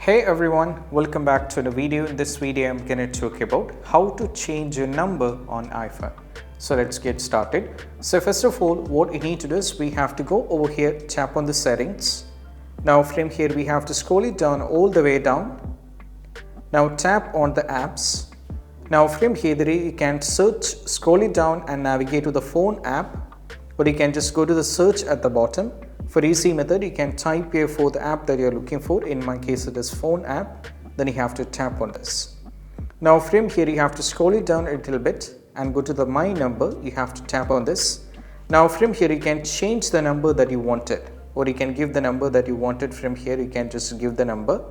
Hey everyone, welcome back to the video. In this video, I'm going to talk about how to change your number on iPhone. So let's get started. So first of all, what you need to do is we have to go over here, tap on the settings. Now from here, we have to scroll it down all the way down. Now tap on the apps. Now from here, you can search, scroll it down and navigate to the phone app, or you can just go to the search at the bottom. For easy method, you can type here for the app that you're looking for. In my case, it is phone app. Then you have to tap on this. Now from here, you have to scroll it down a little bit and go to the my number. You have to tap on this. Now from here, you can change the number that you wanted, or you can give the number that you wanted. From here, you can just give the number.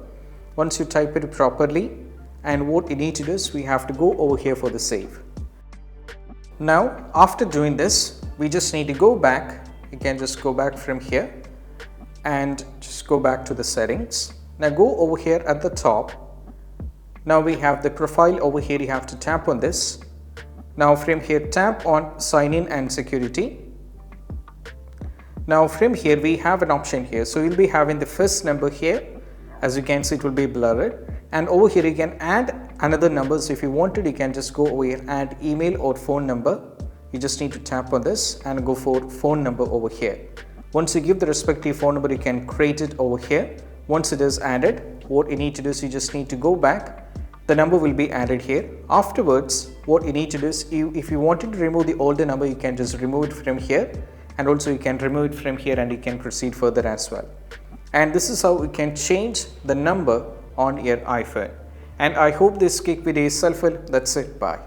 Once you type it properly, and what you need to do is we have to go over here for the save. Now after doing this, we just need to go back. You can just go back from here and just go back to the settings. Now go over here at the top. Now we have the profile over here. You have to tap on this. Now from here, tap on sign in and security. Now from here, we have an option here. So you'll be having the first number here. As you can see, it will be blurred. And over here, you can add another number. So if you wanted, you can just go over here, add email or phone number. You just need to tap on this and go for phone number over here. Once you give the respective phone number, you can create it over here. Once it is added, what you need to do is you just need to go back. The number will be added here. Afterwards, what you need to do is if you wanted to remove the older number, you can just remove it from here. And also you can remove it from here and you can proceed further as well. And this is how you can change the number on your iPhone. And I hope this quick video is helpful. That's it. Bye.